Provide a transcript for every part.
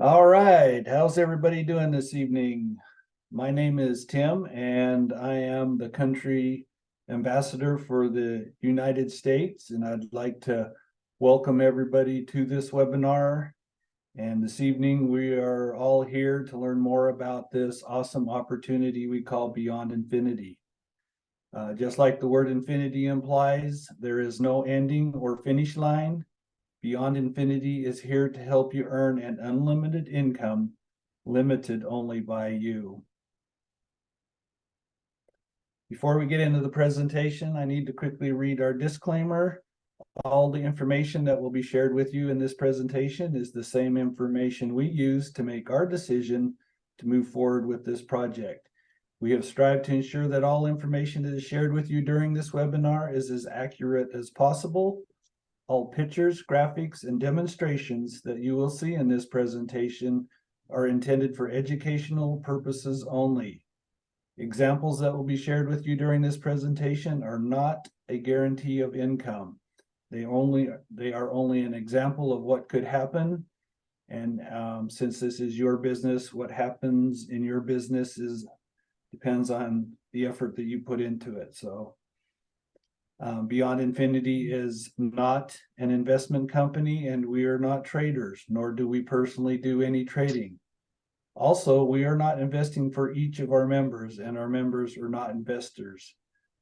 All right, how's everybody doing this evening? My name is Tim, and I am the country ambassador for the United States, and I'd like to welcome everybody to this webinar. And this evening, we are all here to learn more about this awesome opportunity we call Beyond Infinity. Just like the word infinity implies, there is no ending or finish line. Beyond Infinity is here to help you earn an unlimited income, limited only by you. Before we get into the presentation, I need to quickly read our disclaimer. All the information that will be shared with you in this presentation is the same information we use to make our decision to move forward with this project. We have strived to ensure that all information that is shared with you during this webinar is as accurate as possible. All pictures, graphics, and demonstrations that you will see in this presentation are intended for educational purposes only. Examples that will be shared with you during this presentation are not a guarantee of income. They are only an example of what could happen. And since this is your business, what happens in your business depends on the effort that you put into it. So Beyond Infinity is not an investment company, and we are not traders, nor do we personally do any trading. Also, we are not investing for each of our members, and our members are not investors.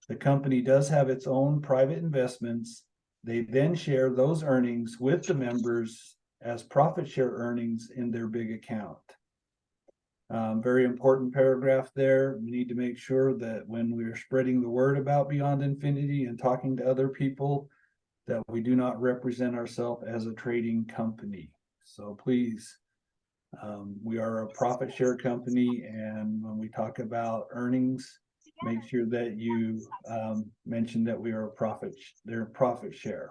The company does have its own private investments. They then share those earnings with the members as profit share earnings in their big account. Very important paragraph there. We need to make sure that when we're spreading the word about Beyond Infinity and talking to other people, that we do not represent ourselves as a trading company. So please, we are a profit share company, and when we talk about earnings, make sure that you mention that we are their profit share.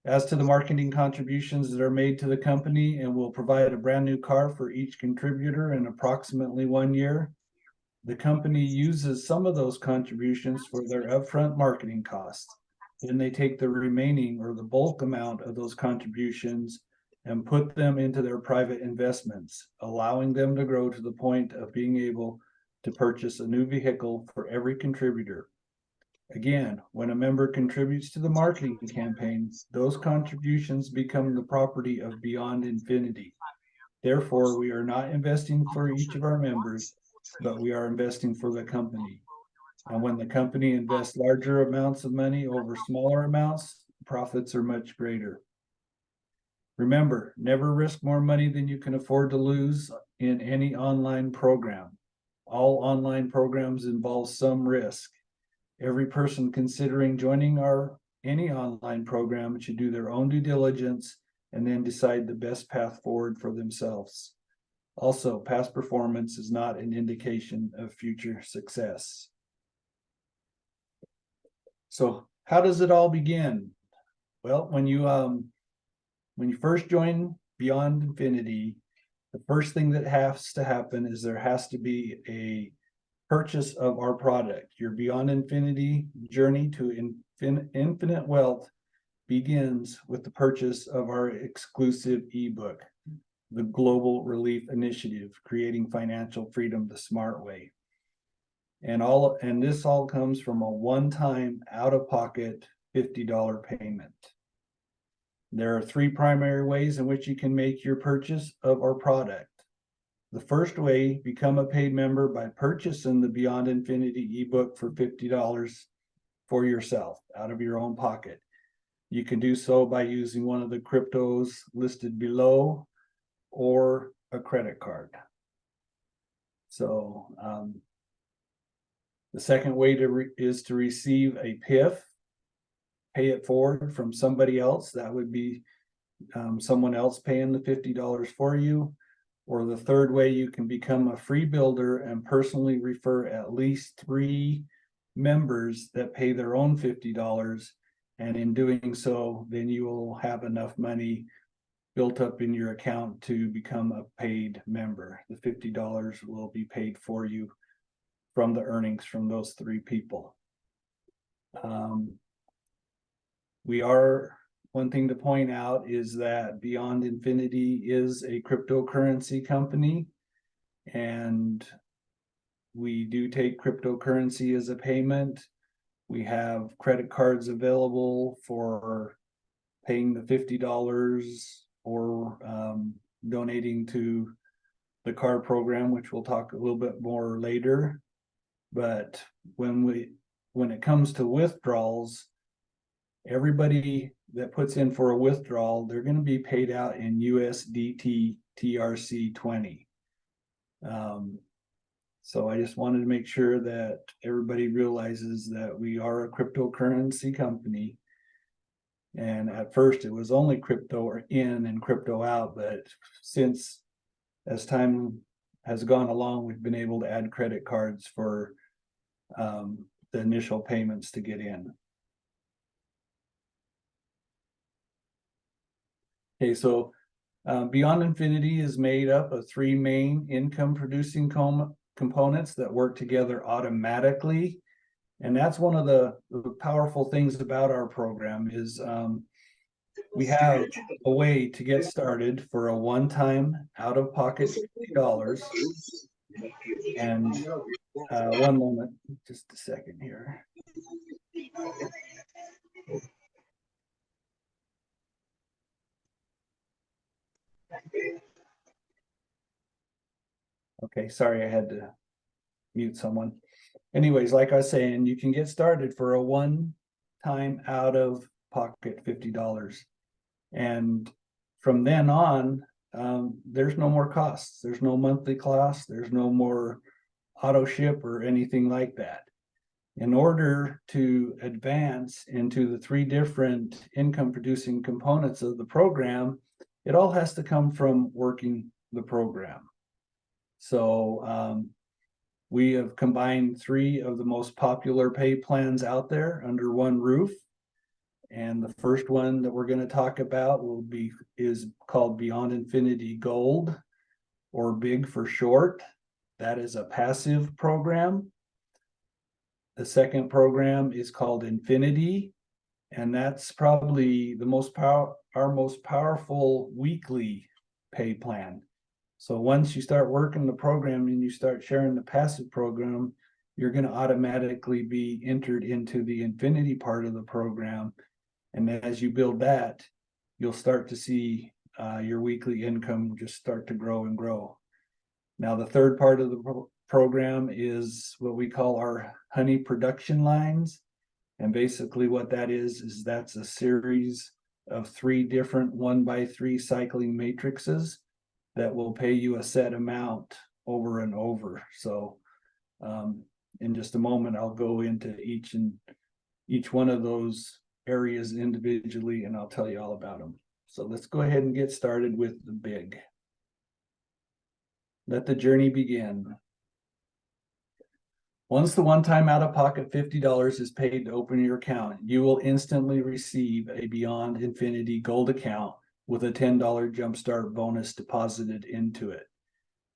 As to the marketing contributions that are made to the company, and will provide a brand new car for each contributor in approximately 1 year, the company uses some of those contributions for their upfront marketing costs. Then they take the remaining or the bulk amount of those contributions and put them into their private investments, allowing them to grow to the point of being able to purchase a new vehicle for every contributor. Again, when a member contributes to the marketing campaign, those contributions become the property of Beyond Infinity. Therefore, we are not investing for each of our members, but we are investing for the company. And when the company invests larger amounts of money over smaller amounts, profits are much greater. Remember, never risk more money than you can afford to lose in any online program. All online programs involve some risk. Every person considering joining any online program should do their own due diligence and then decide the best path forward for themselves. Also, past performance is not an indication of future success. So how does it all begin? Well, when you first join Beyond Infinity, the first thing that has to happen is there has to be a purchase of our product. Your Beyond Infinity journey to infinite wealth begins with the purchase of our exclusive ebook, The Global Relief Initiative, Creating Financial Freedom the Smart Way. And this all comes from a one-time out-of-pocket $50 payment. There are 3 primary ways in which you can make your purchase of our product. The first way, become a paid member by purchasing the Beyond Infinity ebook for $50 for yourself out of your own pocket. You can do so by using one of the cryptos listed below or a credit card. So the second way is to receive a PIF, pay it forward from somebody else. That would be someone else paying the $50 for you. Or the third way, you can become a free builder and personally refer at least 3 members that pay their own $50. And in doing so, then you will have enough money built up in your account to become a paid member. The $50 will be paid for you from the earnings from those 3 people. We are one thing to point out is that Beyond Infinity is a cryptocurrency company, and we do take cryptocurrency as a payment. We have credit cards available for paying the $50 or donating to the card program, which we'll talk a little bit more later. But when it comes to withdrawals, everybody that puts in for a withdrawal, they're going to be paid out in USDT TRC20. So I just wanted to make sure that everybody realizes that we are a cryptocurrency company. And at first it was only crypto in and crypto out, but since as time has gone along, we've been able to add credit cards for the initial payments to get in. Okay, so Beyond Infinity is made up of three main income producing components that work together automatically. And that's one of the powerful things about our program is we have a way to get started for a one-time out-of-pocket $50. And one moment, just a second here. Okay, sorry, I had to mute someone. Anyways, like I was saying, you can get started for a one-time out-of-pocket $50. And from then on, there's no more costs. There's no monthly costs. There's no more auto ship or anything like that. In order to advance into the three different income producing components of the program, it all has to come from working the program. So we have combined three of the most popular pay plans out there under one roof. And the first one that we're going to talk about is called Beyond Infinity Gold, or BIG for short. That is a passive program. The second program is called Infinity, and that's probably our most powerful weekly pay plan. So once you start working the program and you start sharing the passive program, you're going to automatically be entered into the Infinity part of the program. And as you build that, you'll start to see your weekly income just start to grow and grow. Now, the third part of the program is what we call our honey production lines. And basically what that is that's a series of three different 1x3 cycling matrices that will pay you a set amount over and over. So in just a moment, I'll go into each one of those areas individually, and I'll tell you all about them. So let's go ahead and get started with the BIG. Let the journey begin. Once the one-time out-of-pocket $50 is paid to open your account, you will instantly receive a Beyond Infinity Gold account with a $10 Jumpstart bonus deposited into it.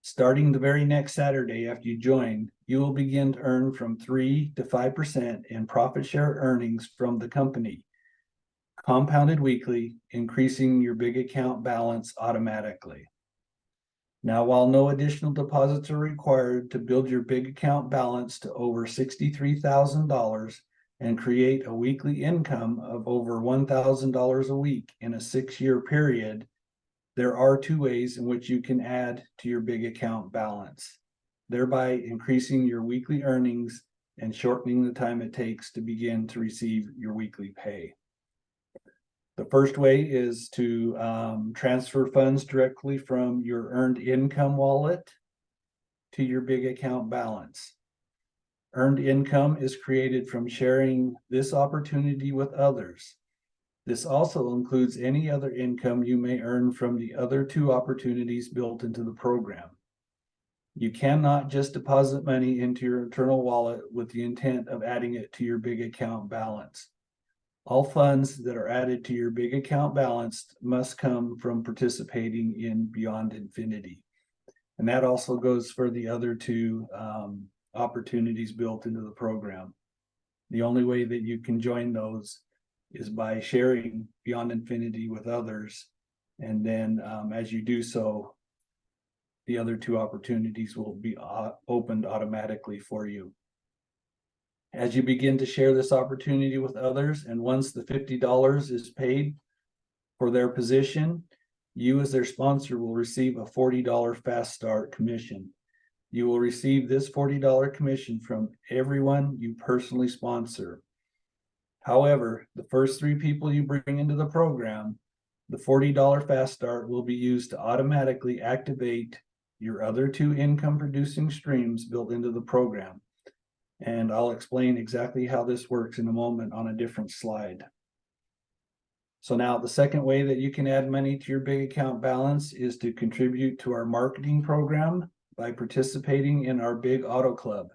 Starting the very next Saturday after you join, you will begin to earn from 3 to 5% in profit share earnings from the company, compounded weekly, increasing your big account balance automatically. Now, while no additional deposits are required to build your big account balance to over $63,000 and create a weekly income of over $1,000 a week in a 6-year period, there are two ways in which you can add to your big account balance, thereby increasing your weekly earnings and shortening the time it takes to begin to receive your weekly pay. The first way is to transfer funds directly from your earned income wallet to your big account balance. Earned income is created from sharing this opportunity with others. This also includes any other income you may earn from the other two opportunities built into the program. You cannot just deposit money into your internal wallet with the intent of adding it to your big account balance. All funds that are added to your big account balance must come from participating in Beyond Infinity. And that also goes for the other two opportunities built into the program. The only way that you can join those is by sharing Beyond Infinity with others. And then as you do so, the other two opportunities will be opened automatically for you. As you begin to share this opportunity with others, and once the $50 is paid for their position, you as their sponsor will receive a $40 fast start commission. You will receive this $40 commission from everyone you personally sponsor. However, the first 3 people you bring into the program, the $40 fast start will be used to automatically activate your other 2 income producing streams built into the program. And I'll explain exactly how this works in a moment on a different slide. So now the second way that you can add money to your big account balance is to contribute to our marketing program by participating in our Big Auto Club.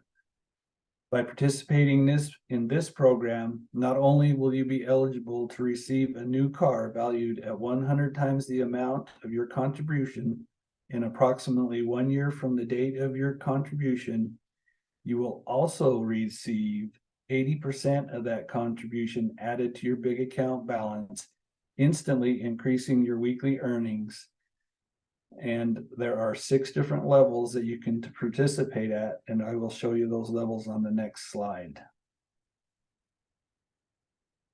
By participating in this program, not only will you be eligible to receive a new car valued at 100 times the amount of your contribution in approximately 1 year from the date of your contribution, you will also receive 80% of that contribution added to your big account balance, instantly increasing your weekly earnings. And there are 6 different levels that you can participate at, and I will show you those levels on the next slide.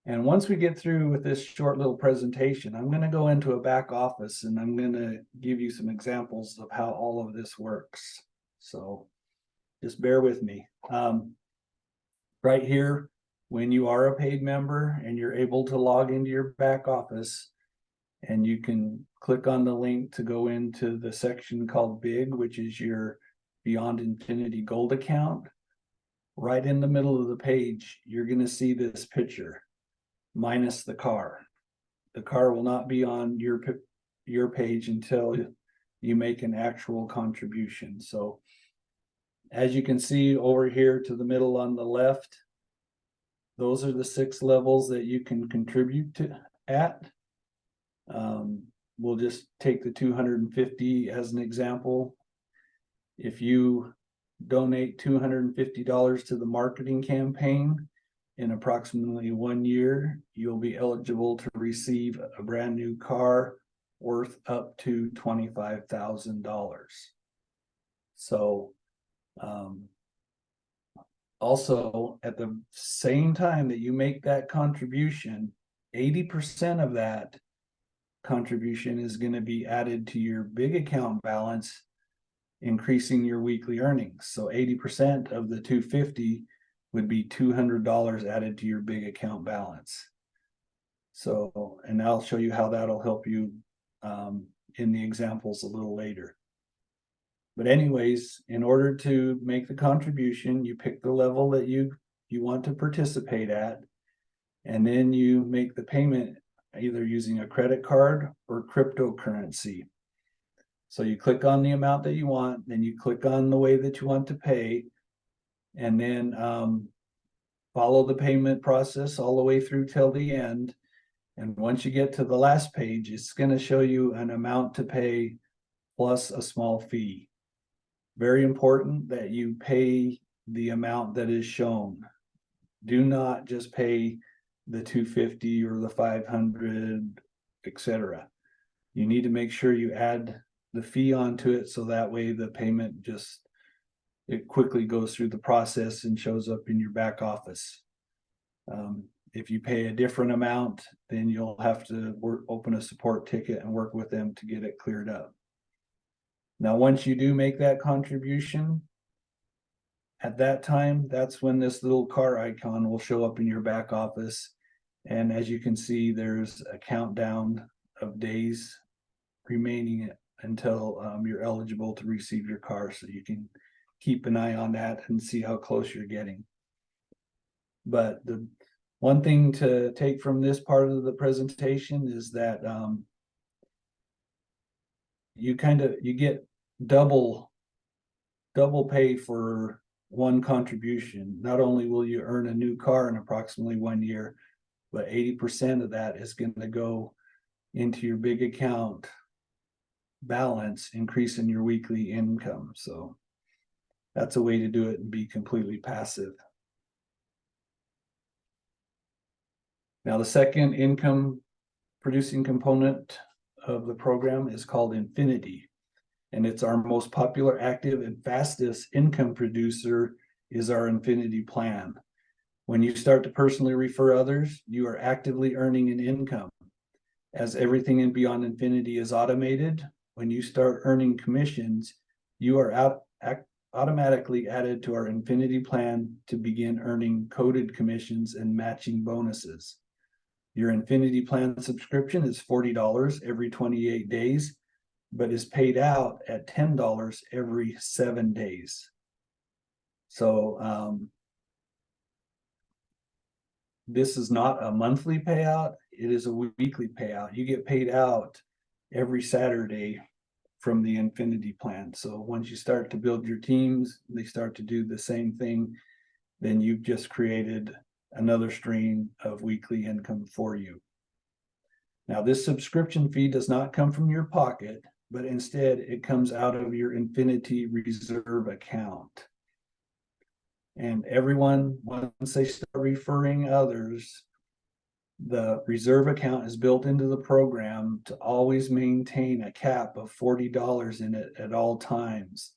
And once we get through with this short little presentation, I'm going to go into a back office and I'm going to give you some examples of how all of this works. So just bear with me. Right here, when you are a paid member and you're able to log into your back office, and you can click on the link to go into the section called Big, which is your Beyond Infinity Gold account. Right in the middle of the page, you're going to see this picture, minus the car. The car will not be on your page until you make an actual contribution. So as you can see over here to the middle on the left, those are the 6 levels that you can contribute to at. We'll just take the 250 as an example. If you donate $250 to the marketing campaign in approximately 1 year, you'll be eligible to receive a brand new car worth up to $25,000. So also at the same time that you make that contribution, 80% of that contribution is going to be added to your big account balance, increasing your weekly earnings. So 80% of the 250 would be $200 added to your big account balance. So, and I'll show you how that'll help you in the examples a little later. But anyways, in order to make the contribution, you pick the level that you want to participate at, and then you make the payment either using a credit card or cryptocurrency. So you click on the amount that you want, then you click on the way that you want to pay, and then follow the payment process all the way through till the end. And once you get to the last page, it's going to show you an amount to pay plus a small fee. Very important that you pay the amount that is shown. Do not just pay the 250 or the 500, etc. You need to make sure you add the fee onto it, so that way the payment it quickly goes through the process and shows up in your back office. If you pay a different amount, then you'll have to open a support ticket and work with them to get it cleared up. Now, once you do make that contribution, at that time, that's when this little car icon will show up in your back office. And as you can see, there's a countdown of days remaining until you're eligible to receive your car. So you can keep an eye on that and see how close you're getting. But the one thing to take from this part of the presentation is that you get double pay for one contribution. Not only will you earn a new car in approximately 1 year, but 80% of that is going to go into your big account balance, increasing your weekly income. So that's a way to do it and be completely passive. Now, the second income producing component of the program is called Infinity. And it's our most popular, active, and fastest income producer is our Infinity plan. When you start to personally refer others, you are actively earning an income. As everything in Beyond Infinity is automated, when you start earning commissions, you are automatically added to our Infinity plan to begin earning coded commissions and matching bonuses. Your Infinity plan subscription is $40 every 28 days, but is paid out at $10 every 7 days. So this is not a monthly payout, it is a weekly payout. You get paid out every Saturday from the Infinity plan. So once you start to build your teams, they start to do the same thing, then you've just created another stream of weekly income for you. Now, this subscription fee does not come from your pocket, but instead it comes out of your Infinity Reserve account. And everyone, once they start referring others, the reserve account is built into the program to always maintain a cap of $40 in it at all times.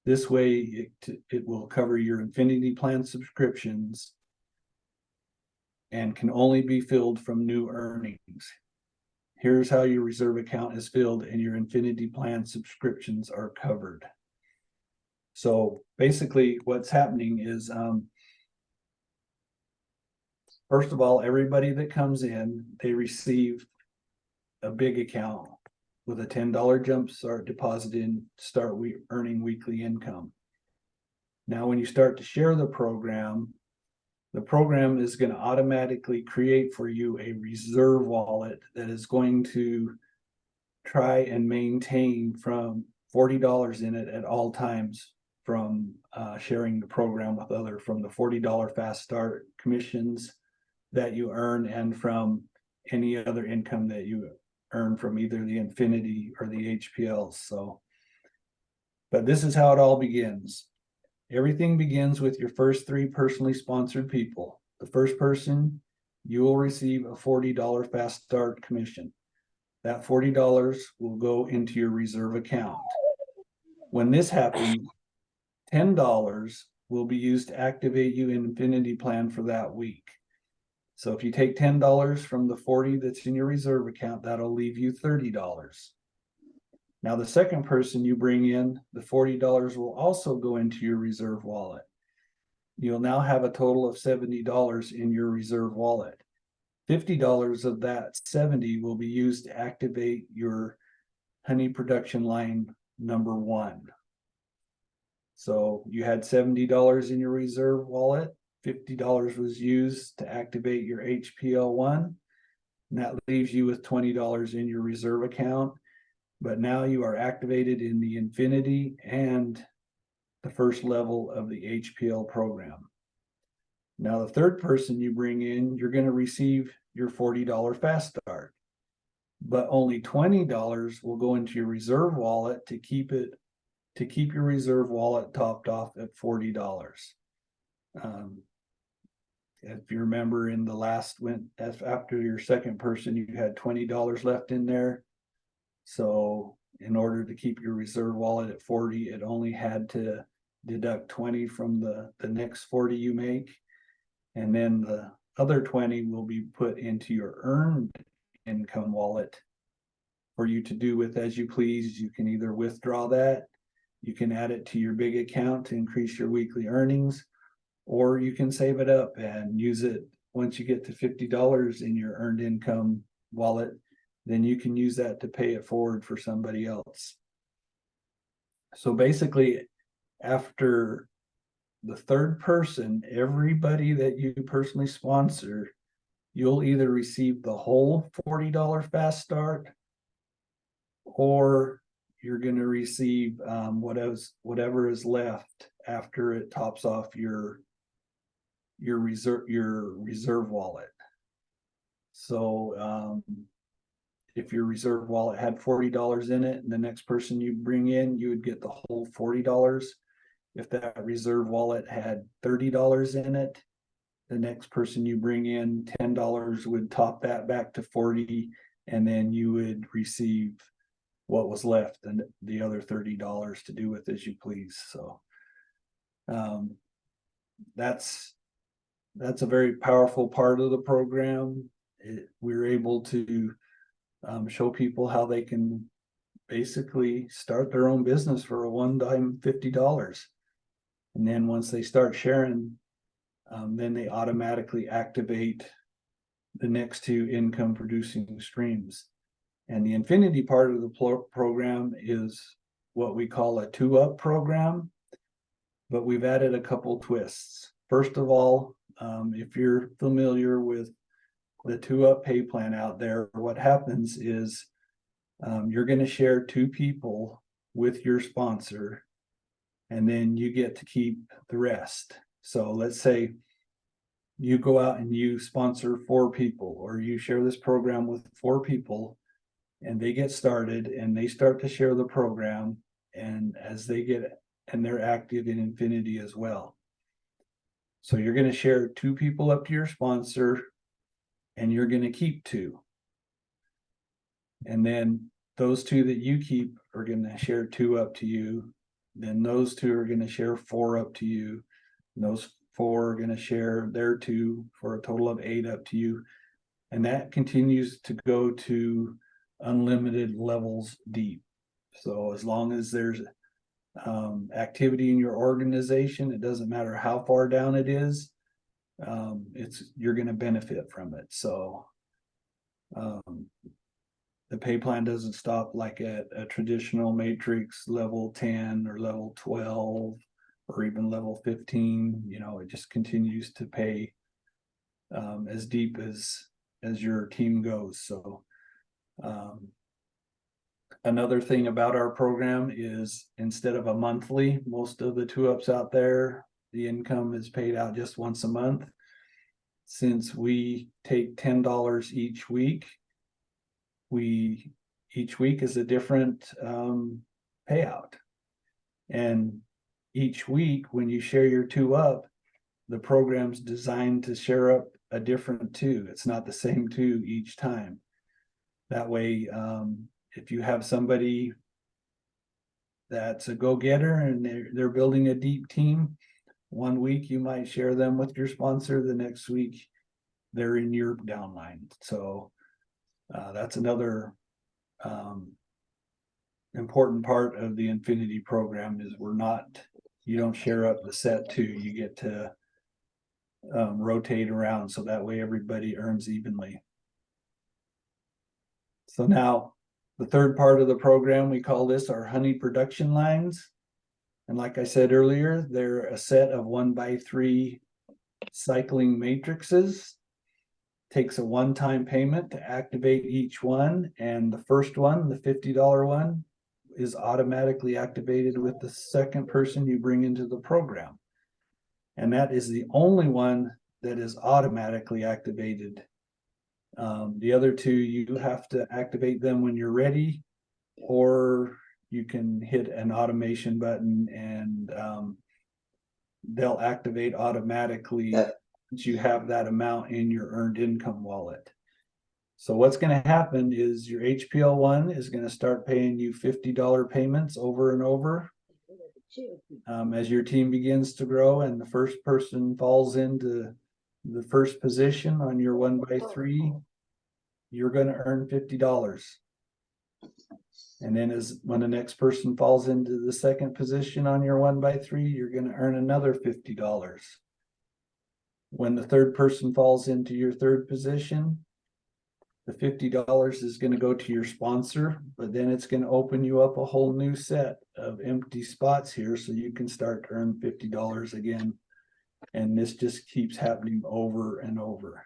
This way, it will cover your Infinity plan subscriptions and can only be filled from new earnings. Here's how your reserve account is filled and your Infinity plan subscriptions are covered. So basically what's happening is, first of all, everybody that comes in, they receive a big account with a $10 jump start deposit in, start earning weekly income. Now, when you start to share the program is going to automatically create for you a reserve wallet that is going to try and maintain from $40 in it at all times from sharing the program with others, from the $40 fast start commissions that you earn and from any other income that you earn from either the Infinity or the HPLs. So, but this is how it all begins. Everything begins with your first 3 personally sponsored people. The first person, you will receive a $40 fast start commission. That $40 will go into your reserve account. When this happens, $10 will be used to activate you in Infinity plan for that week. So if you take $10 from the 40 that's in your reserve account, that'll leave you $30. Now, the second person you bring in, the $40 will also go into your reserve wallet. You'll now have a total of $70 in your reserve wallet. $50 of that 70 will be used to activate your honey production line number 1. So you had $70 in your reserve wallet. $50 was used to activate your HPL1, and that leaves you with $20 in your reserve account. But now you are activated in the Infinity and the first level of the HPL program. Now, the third person you bring in, you're going to receive your $40 fast start, but only $20 will go into your reserve wallet to keep your reserve wallet topped off at $40. If you remember in the last after your second person, you had $20 left in there. So in order to keep your reserve wallet at 40, it only had to deduct 20 from the next 40 you make. And then the other 20 will be put into your earned income wallet for you to do with as you please. You can either withdraw that, you can add it to your big account to increase your weekly earnings, or you can save it up and use it once you get to $50 in your earned income wallet. Then you can use that to pay it forward for somebody else. So basically, after the third person, everybody that you personally sponsor, you'll either receive the whole $40 fast start, or you're going to receive whatever is left after it tops off your reserve wallet. So if your reserve wallet had $40 in it and the next person you bring in, you would get the whole $40. If that reserve wallet had $30 in it, the next person you bring in, $10 would top that back to 40, and then you would receive what was left and the other $30 to do with as you please. So that's a very powerful part of the program. We're able to show people how they can basically start their own business for a one-time $50. And then once they start sharing, then they automatically activate the next two income producing streams. And the infinity part of the program is what we call a 2-up program, but we've added a couple twists. First of all, if you're familiar with the 2-up pay plan out there, what happens is you're going to share 2 people with your sponsor, and then you get to keep the rest. So let's say you go out and you sponsor 4 people, or you share this program with 4 people, and they get started and they start to share the program, and as they get, and they're active in Infinity as well. So you're going to share 2 people up to your sponsor, and you're going to keep 2. And then those 2 that you keep are going to share 2 up to you. Then those 2 are going to share 4 up to you. And those 4 are going to share their 2 for a total of 8 up to you. And that continues to go to unlimited levels deep. So as long as there's activity in your organization, it doesn't matter how far down it is, you're going to benefit from it. So the pay plan doesn't stop like at a traditional matrix level 10 or level 12 or even level 15. You know, it just continues to pay as deep as your team goes. So another thing about our program is, instead of a monthly, most of the 2-ups out there, the income is paid out just once a month. Since we take $10 each week, each week is a different payout. And each week when you share your 2-up, the program's designed to share up a different 2. It's not the same 2 each time. That way, if you have somebody that's a go-getter and they're building a deep team, one week you might share them with your sponsor, the next week they're in your downline. So that's another important part of the Infinity program, is you don't share up the set 2, you get to rotate around, so that way everybody earns evenly. So now the third part of the program, we call this our honey production lines. And like I said earlier, they're a set of 1x3 cycling matrices. Takes a one-time payment to activate each one, and the first one, the $50 one, is automatically activated with the second person you bring into the program. And that is the only one that is automatically activated. The other 2, you have to activate them when you're ready, or you can hit an automation button and they'll activate automatically once you have that amount in your earned income wallet. So what's going to happen is your HPL1 is going to start paying you $50 payments over and over. As your team begins to grow and the first person falls into the first position on your 1x3, you're going to earn $50. And then when the next person falls into the second position on your 1x3, you're going to earn another $50. When the third person falls into your third position, the $50 is going to go to your sponsor, but then it's going to open you up a whole new set of empty spots here, so you can start to earn $50 again. And this just keeps happening over and over.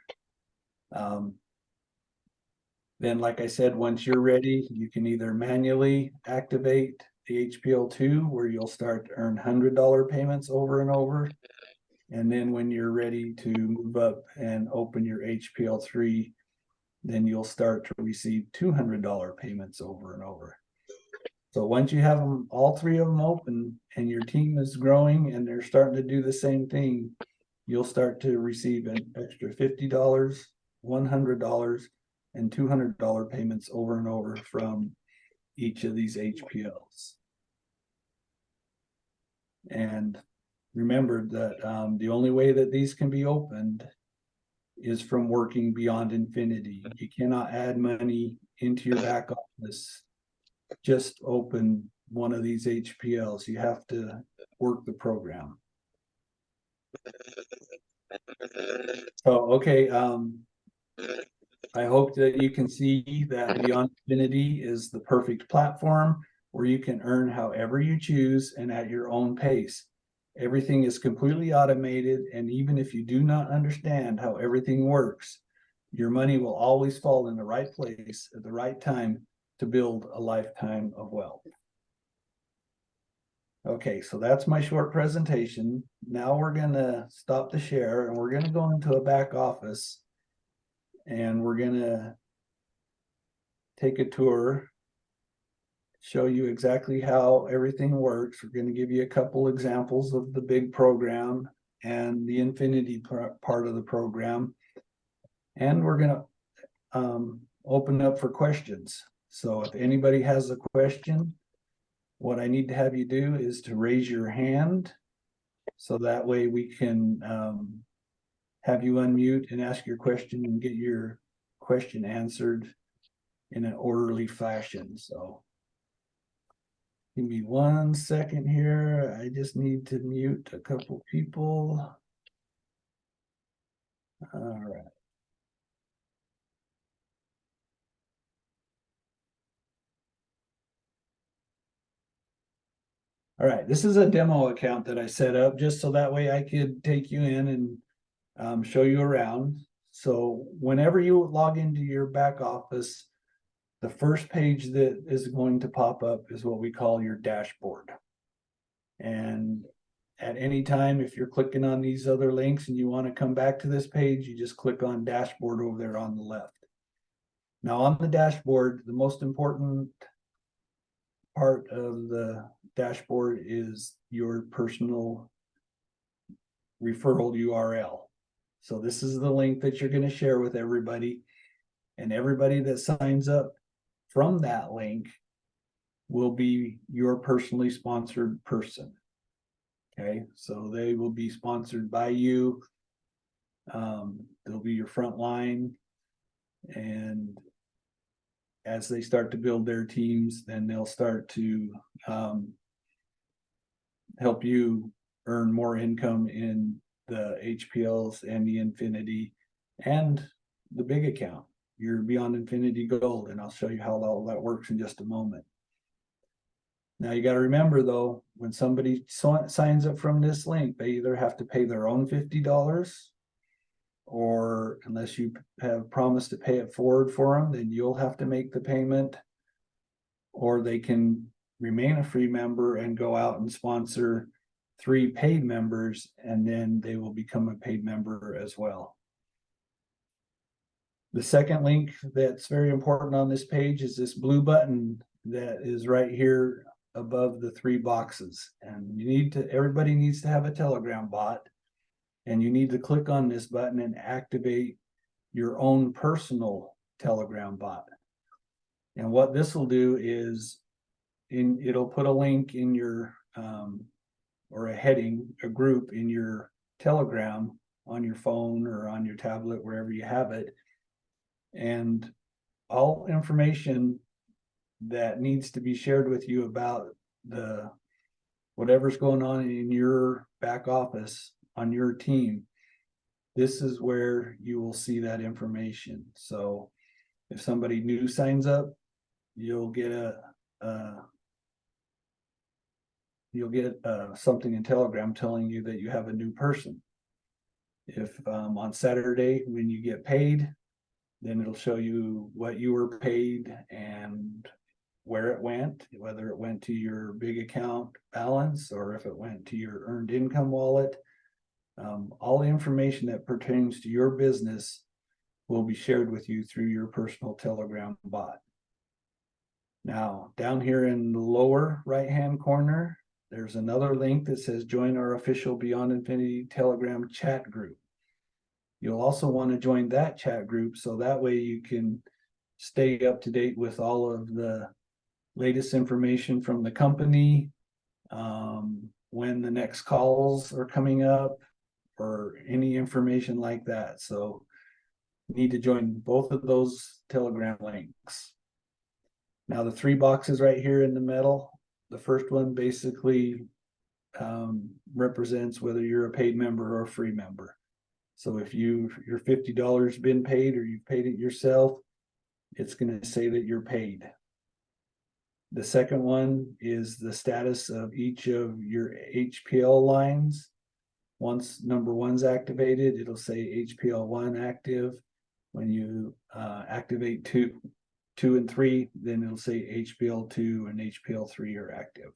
Then, like I said, once you're ready, you can either manually activate the HPL2, where you'll start to earn $100 payments over and over. And then when you're ready to move up and open your HPL3, then you'll start to receive $200 payments over and over. So once you have them, all 3 of them open, and your team is growing and they're starting to do the same thing, you'll start to receive an extra $50, $100, and $200 payments over and over from each of these HPLs. And remember that the only way that these can be opened is from working beyond infinity. You cannot add money into your back office, just open one of these HPLs. You have to work the program. So, okay, I hope that you can see that Beyond Infinity is the perfect platform where you can earn however you choose and at your own pace. Everything is completely automated, and even if you do not understand how everything works, your money will always fall in the right place at the right time to build a lifetime of wealth. Okay, so that's my short presentation. Now we're gonna stop the share and we're gonna go into a back office and we're gonna take a tour, show you exactly how everything works. We're gonna give you a couple examples of the big program and the infinity part of the program. And we're gonna open up for questions. So if anybody has a question, what I need to have you do is to raise your hand, so that way we can have you unmute and ask your question and get your question answered in an orderly fashion. So give me 1 second here. I just need to mute a couple people. All right. All right, this is a demo account that I set up just so that way I could take you in and show you around. So whenever you log into your back office, the first page that is going to pop up is what we call your dashboard. And at any time, if you're clicking on these other links and you want to come back to this page, you just click on dashboard over there on the left. Now on the dashboard, the most important part of the dashboard is your personal referral URL. So this is the link that you're going to share with everybody, and everybody that signs up from that link will be your personally sponsored person. Okay, so they will be sponsored by you. They'll be your front line, and as they start to build their teams, then they'll start to help you earn more income in the HPLs and the Infinity and the big account, your Beyond Infinity Gold, and I'll show you how all that works in just a moment. Now you got to remember though, when somebody signs up from this link, they either have to pay their own $50, or unless you have promised to pay it forward for them, then you'll have to make the payment, or they can remain a free member and go out and sponsor 3 paid members, and then they will become a paid member as well. The second link that's very important on this page is this blue button that is right here above the 3 boxes. And everybody needs to have a Telegram bot, and you need to click on this button and activate your own personal Telegram bot. And what this will do is it'll put a link in your or a heading, a group in your Telegram on your phone or on your tablet, wherever you have it. And all information that needs to be shared with you about whatever's going on in your back office on your team, this is where you will see that information. So if somebody new signs up, you'll get something in Telegram telling you that you have a new person. If on Saturday when you get paid, then it'll show you what you were paid and where it went, whether it went to your big account balance or if it went to your earned income wallet. All the information that pertains to your business will be shared with you through your personal Telegram bot. Now, down here in the lower right-hand corner, there's another link that says join our official Beyond Infinity Telegram chat group. You'll also want to join that chat group so that way you can stay up to date with all of the latest information from the company, when the next calls are coming up, or any information like that. So you need to join both of those Telegram links. Now the 3 boxes right here in the middle, the first one basically represents whether you're a paid member or a free member. So if your $50 been paid or you've paid it yourself, it's going to say that you're paid. The second one is the status of each of your HPL lines. Once number 1's activated, it'll say HPL1 active. When you activate 2 and 3, then it'll say HPL2 and HPL3 are active.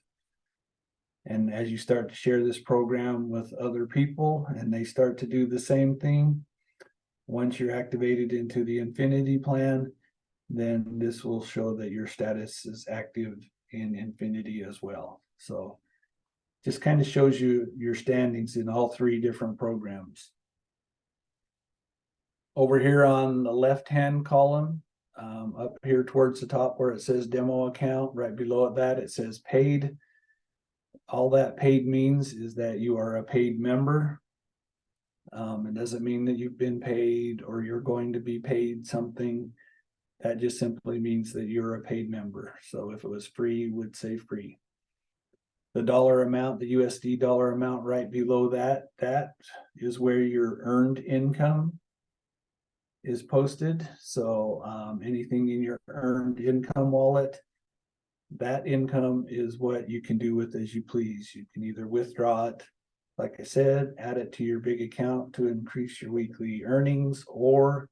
And as you start to share this program with other people and they start to do the same thing, once you're activated into the Infinity plan, then this will show that your status is active in Infinity as well. So just kind of shows you your standings in all 3 different programs. Over here on the left-hand column, up here towards the top where it says demo account, right below that, it says paid. All that paid means is that you are a paid member. It doesn't mean that you've been paid or you're going to be paid something. That just simply means that you're a paid member. So if it was free, you would say free. The dollar amount, the USD dollar amount right below that, that is where your earned income is posted. So anything in your earned income wallet, that income is what you can do with as you please. You can either withdraw it, like I said, add it to your big account to increase your weekly earnings, or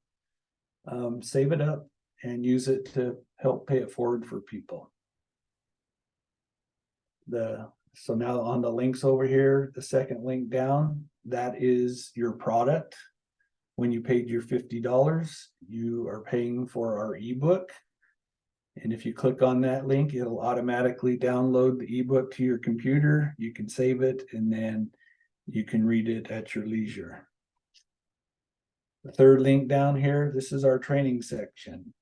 save it up and use it to help pay it forward for people. So now on the links over here, the second link down, that is your product. When you paid your $50, you are paying for our ebook. And if you click on that link, it'll automatically download the ebook to your computer. You can save it and then you can read it at your leisure. The third link down here, this is our training section.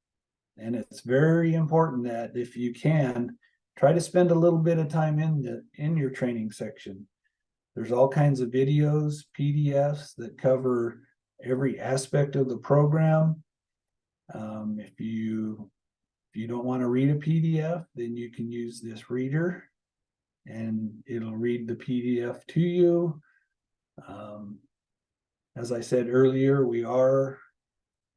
And it's very important that if you can, try to spend a little bit of time in your training section. There's all kinds of videos, PDFs that cover every aspect of the program. If you don't want to read a PDF, then you can use this reader and it'll read the PDF to you. As I said earlier, we are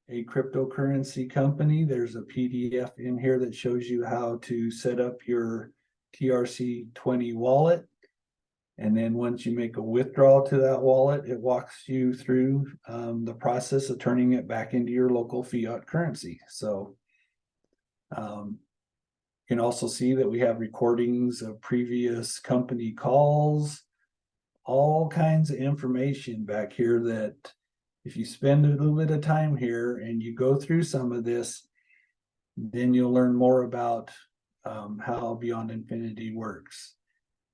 a cryptocurrency company. There's a PDF in here that shows you how to set up your TRC20 wallet. And then once you make a withdrawal to that wallet, it walks you through the process of turning it back into your local fiat currency. So you can also see that we have recordings of previous company calls, all kinds of information back here that if you spend a little bit of time here and you go through some of this, then you'll learn more about how Beyond Infinity works,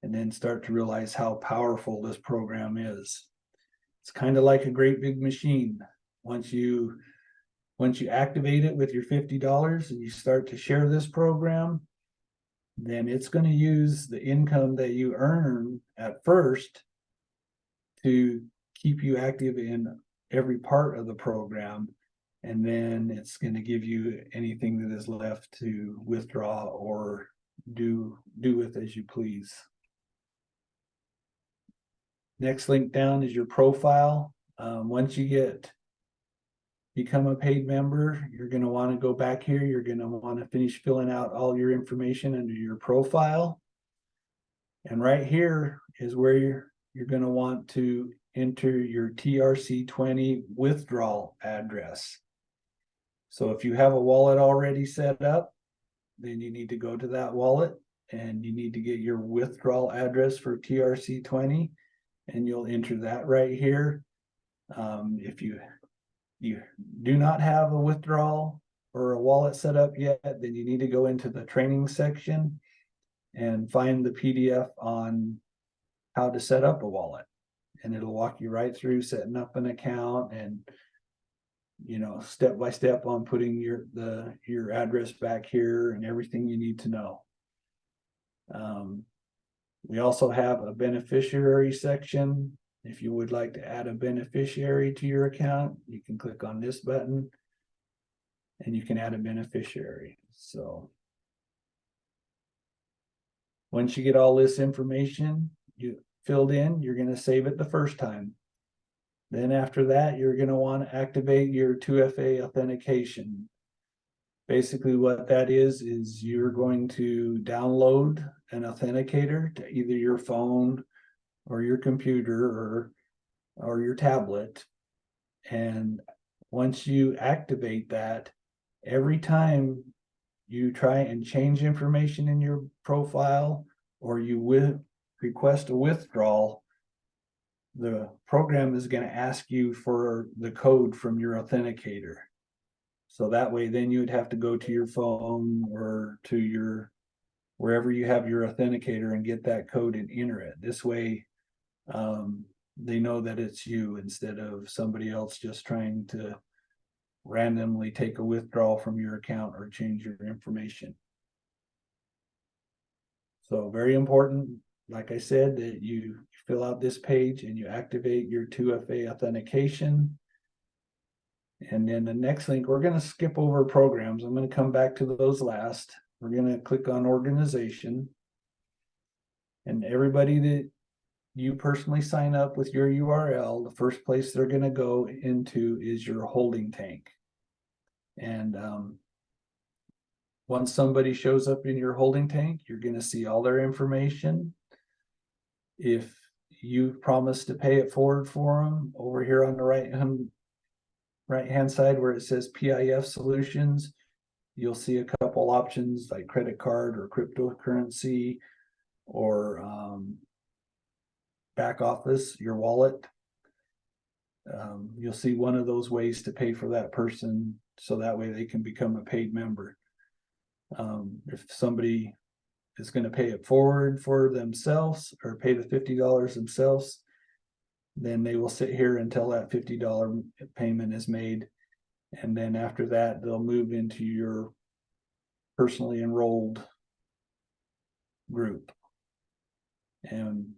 and then start to realize how powerful this program is. It's kind of like a great big machine. Once you activate it with your $50 and you start to share this program, then it's going to use the income that you earn at first to keep you active in every part of the program. And then it's going to give you anything that is left to withdraw or do with as you please. Next link down is your profile. Once you become a paid member, you're going to want to go back here. You're going to want to finish filling out all your information under your profile. And right here is where you're going to want to enter your TRC20 withdrawal address. So if you have a wallet already set up, then you need to go to that wallet and you need to get your withdrawal address for TRC20, and you'll enter that right here. If you do not have a withdrawal or a wallet set up yet, then you need to go into the training section and find the PDF on how to set up a wallet. And it'll walk you right through setting up an account and, you know, step by step on putting your address back here and everything you need to know. We also have a beneficiary section. If you would like to add a beneficiary to your account, you can click on this button and you can add a beneficiary. So once you get all this information you filled in, you're going to save it the first time. Then after that, you're going to want to activate your 2FA authentication. Basically what that is you're going to download an authenticator to either your phone or your computer or your tablet. And once you activate that, every time you try and change information in your profile or you request a withdrawal, the program is going to ask you for the code from your authenticator. So that way, then you would have to go to your phone or to your wherever you have your authenticator and get that code and enter it. This way, they know that it's you instead of somebody else just trying to randomly take a withdrawal from your account or change your information. So very important, like I said, that you fill out this page and you activate your 2FA authentication. And then the next link, we're going to skip over programs. I'm going to come back to those last. We're going to click on organization. And everybody that you personally sign up with your URL, the first place they're going to go into is your holding tank. And once somebody shows up in your holding tank, you're going to see all their information. If you promise to pay it forward for them, over here on the right hand side where it says PIF solutions, you'll see a couple options like credit card or cryptocurrency or back office, your wallet. You'll see one of those ways to pay for that person so that way they can become a paid member. If somebody is going to pay it forward for themselves or pay the $50 themselves, then they will sit here until that $50 payment is made. And then after that, they'll move into your personally enrolled group. And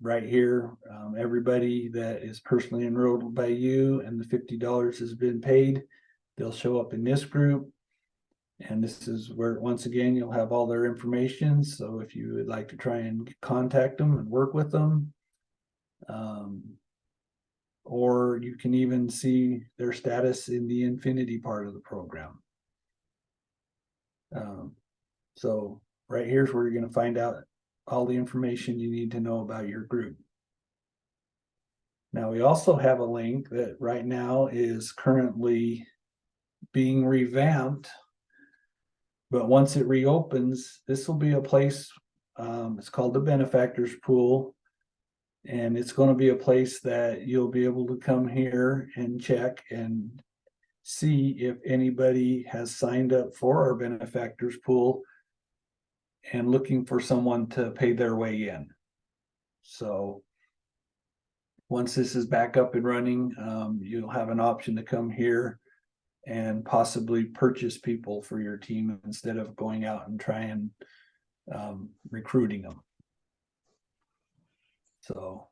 right here, everybody that is personally enrolled by you and the $50 has been paid, they'll show up in this group. And this is where, once again, you'll have all their information. So if you would like to try and contact them and work with them, or you can even see their status in the Infinity part of the program. So right here's where you're going to find out all the information you need to know about your group. Now we also have a link that right now is currently being revamped, but once it reopens, this will be a place, it's called the Benefactors Pool, and it's going to be a place that you'll be able to come here and check and see if anybody has signed up for our Benefactors Pool and looking for someone to pay their way in. So once this is back up and running, you'll have an option to come here and possibly purchase people for your team instead of going out and trying recruiting them. So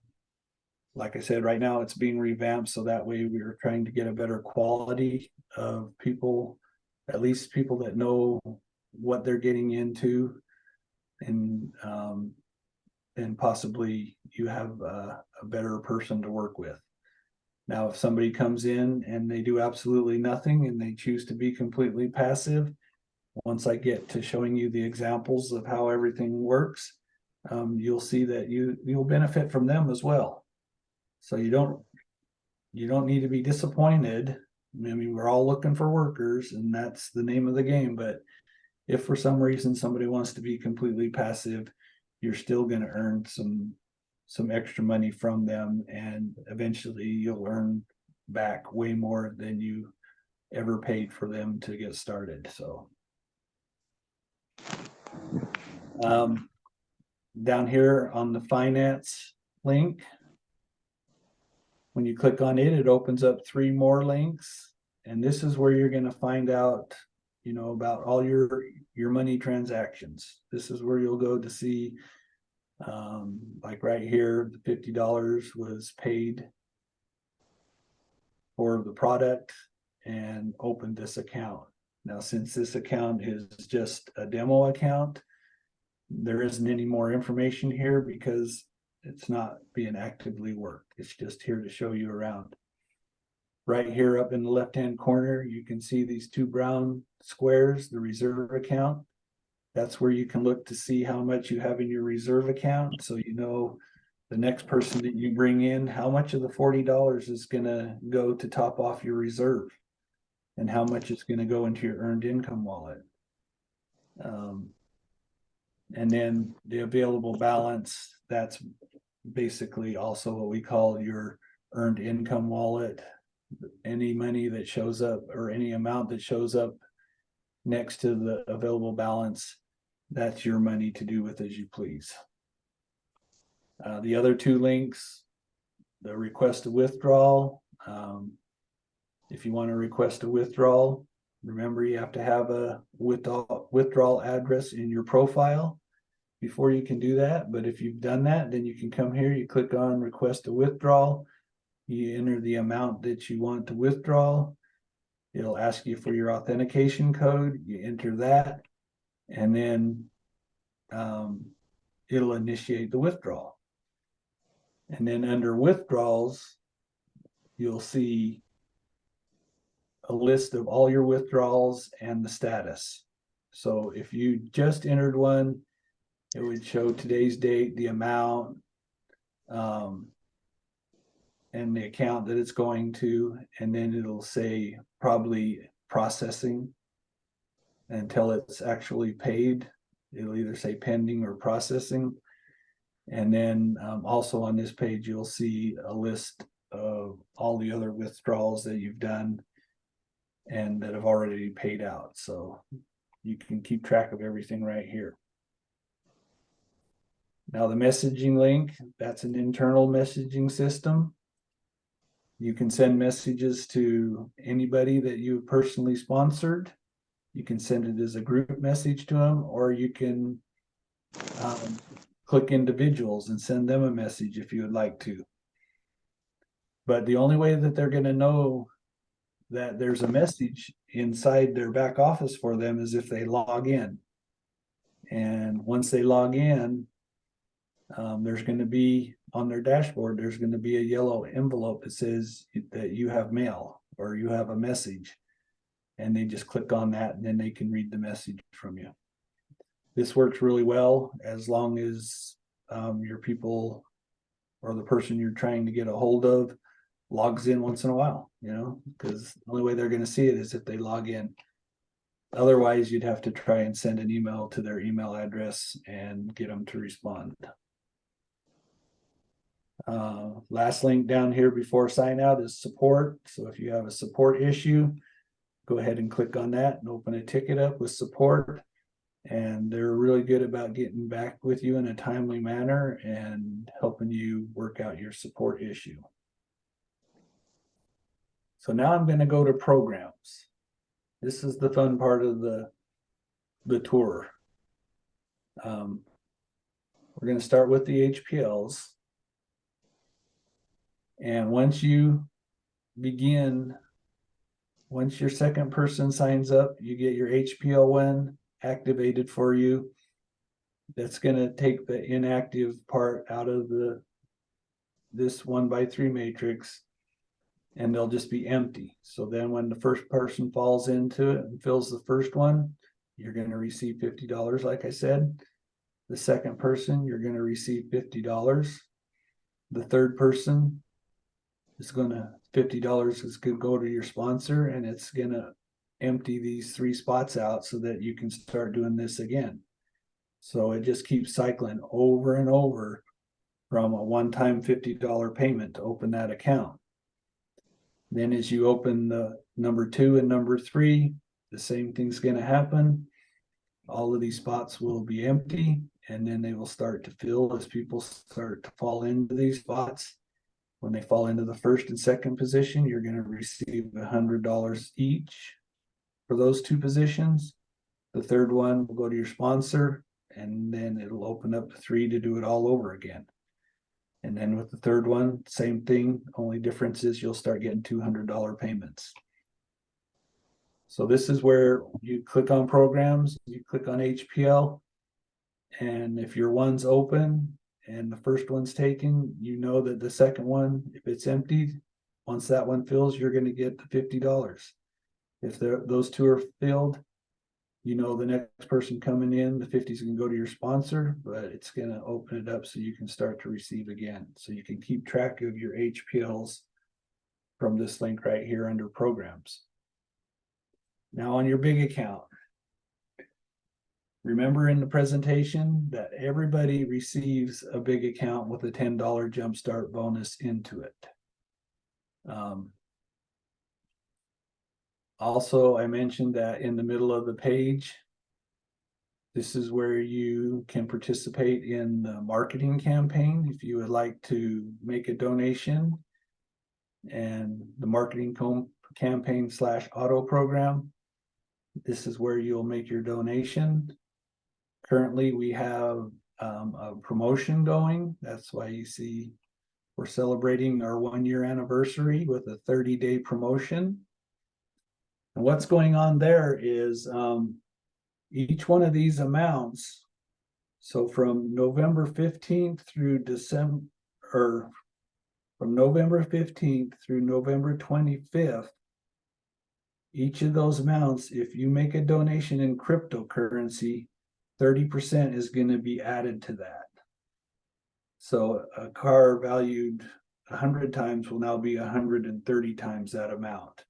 like I said, right now it's being revamped so that way we're trying to get a better quality of people, at least people that know what they're getting into, and possibly you have a better person to work with. Now, if somebody comes in and they do absolutely nothing and they choose to be completely passive, once I get to showing you the examples of how everything works, you'll see that you'll benefit from them as well. So you don't need to be disappointed. I mean, we're all looking for workers, and that's the name of the game. But if for some reason somebody wants to be completely passive, you're still going to earn some extra money from them, and eventually you'll earn back way more than you ever paid for them to get started. So Down here on the finance link, when you click on it, it opens up 3 more links. And this is where you're going to find out, about all your money transactions. This is where you'll go to see, like right here, the $50 was paid for the product and opened this account. Now, since this account is just a demo account, there isn't any more information here because it's not being actively worked. It's just here to show you around. Right here up in the left-hand corner, you can see these 2 brown squares, the reserve account. That's where you can look to see how much you have in your reserve account. So the next person that you bring in, how much of the $40 is going to go to top off your reserve and how much is going to go into your earned income wallet. And then the available balance, that's basically also what we call your earned income wallet. Any money that shows up or any amount that shows up next to the available balance, that's your money to do with as you please. The other 2 links, the request a withdrawal. If you want to request a withdrawal, remember you have to have a withdrawal address in your profile before you can do that. But if you've done that, then you can come here, you click on request a withdrawal, you enter the amount that you want to withdraw. It'll ask you for your authentication code, you enter that, and then it'll initiate the withdrawal. And then under withdrawals, you'll see a list of all your withdrawals and the status. So if you just entered one, it would show today's date, the amount, and the account that it's going to, and then it'll say probably processing until it's actually paid. It'll either say pending or processing. And then also on this page, you'll see a list of all the other withdrawals that you've done and that have already paid out. So you can keep track of everything right here. Now the messaging link, that's an internal messaging system. You can send messages to anybody that you personally sponsored. You can send it as a group message to them, or you can click individuals and send them a message if you would like to. But the only way that they're going to know that there's a message inside their back office for them is if they log in. And once they log in, there's going to be on their dashboard, there's going to be a yellow envelope that says that you have mail or you have a message. And they just click on that and then they can read the message from you. This works really well as long as your people or the person you're trying to get a hold of logs in once in a while, because the only way they're going to see it is if they log in. Otherwise, you'd have to try and send an email to their email address and get them to respond. Last link down here before sign out is support. So if you have a support issue, go ahead and click on that and open a ticket up with support. And they're really good about getting back with you in a timely manner and helping you work out your support issue. So now I'm going to go to programs. This is the fun part of the tour. We're going to start with the HPLs. And once you begin, once your second person signs up, you get your HPL1 activated for you. That's going to take the inactive part out of this 1x3 matrix, and they'll just be empty. So then when the first person falls into it and fills the first one, you're going to receive $50, like I said. The second person, you're going to receive $50. The third person is going to, $50 is going to go to your sponsor, and it's going to empty these 3 spots out so that you can start doing this again. So it just keeps cycling over and over from a one-time $50 payment to open that account. Then as you open the number 2 and number 3, the same thing's going to happen. all of these spots will be empty, and then they will start to fill as people start to fall into these spots. When they fall into the first and second position, you're going to receive $100 each for those two positions. The third one will go to your sponsor, and then it'll open up to 3 to do it all over again. And then with the third one, same thing, only difference is you'll start getting $200 payments. So this is where you click on programs, you click on HPL, and if your one's open and the first one's taken, you know that the second one, if it's emptied, once that one fills, you're going to get the $50. If those two are filled, you know the next person coming in, the 50 is going to go to your sponsor, but it's going to open it up so you can start to receive again. So you can keep track of your HPLs from this link right here under programs. Now on your big account, remember in the presentation that everybody receives a big account with a $10 jumpstart bonus into it. Also, I mentioned that in the middle of the page, this is where you can participate in the marketing campaign. If you would like to make a donation, and the marketing campaign / auto program, this is where you'll make your donation. Currently, we have a promotion going. That's why you see we're celebrating our 1-year anniversary with a 30-day promotion. And what's going on there is each one of these amounts, so from November 15th through December, or from November 15th through November 25th, each of those amounts, if you make a donation in cryptocurrency, 30% is going to be added to that. So a car valued 100 times will now be 130 times that amount.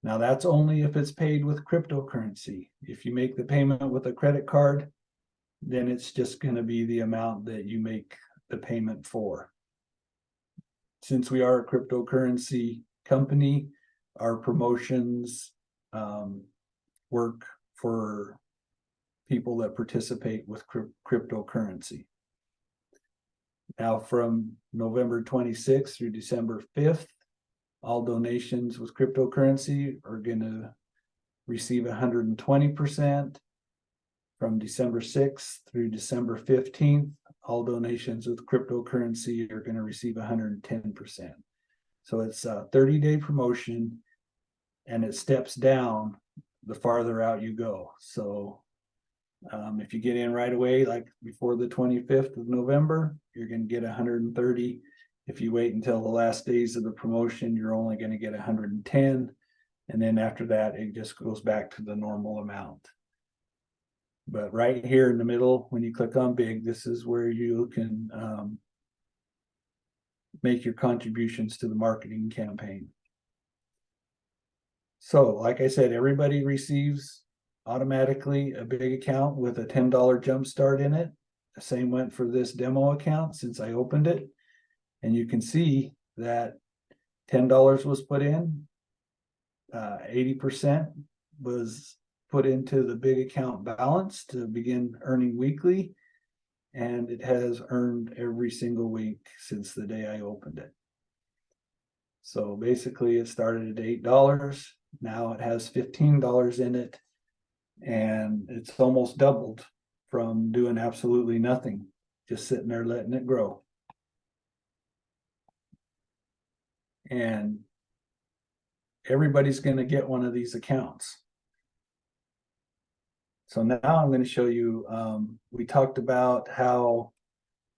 Now that's only if it's paid with cryptocurrency. If you make the payment with a credit card, then it's just going to be the amount that you make the payment for. Since we are a cryptocurrency company, our promotions work for people that participate with cryptocurrency. Now from November 26th through December 5th, all donations with cryptocurrency are going to receive 120%. From December 6th through December 15th, all donations with cryptocurrency are going to receive 110%. So it's a 30-day promotion, and it steps down the farther out you go. So if you get in right away, like before the 25th of November, you're going to get 130. If you wait until the last days of the promotion, you're only going to get 110. And then after that, it just goes back to the normal amount. But right here in the middle, when you click on big, this is where you can make your contributions to the marketing campaign. So like I said, everybody receives automatically a big account with a $10 jump start in it. The same went for this demo account since I opened it. And you can see that $10 was put in, 80% was put into the big account balance to begin earning weekly, and it has earned every single week since the day I opened it. So basically it started at $8. Now it has $15 in it, and it's almost doubled from doing absolutely nothing, just sitting there letting it grow. And everybody's going to get one of these accounts. So now I'm going to show you, we talked about how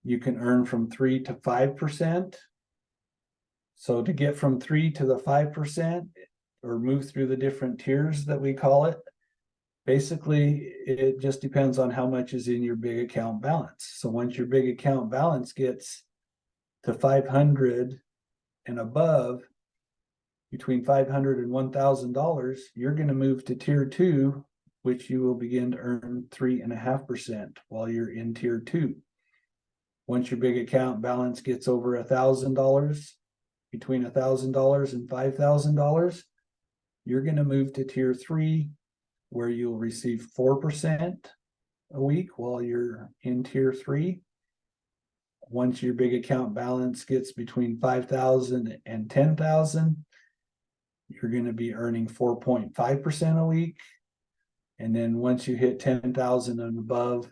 you can earn from 3 to 5%. So to get from 3 to the 5%, or move through the different tiers that we call it, basically it just depends on how much is in your big account balance. So once your big account balance gets to 500 and above, between $500 and $1,000, you're going to move to tier 2, which you will begin to earn 3.5% while you're in tier 2. Once your big account balance gets over $1,000, between $1,000 and $5,000, you're going to move to tier 3, where you'll receive 4% a week while you're in tier 3. Once your big account balance gets between 5,000 and 10,000, you're going to be earning 4.5% a week. And then once you hit 10,000 and above,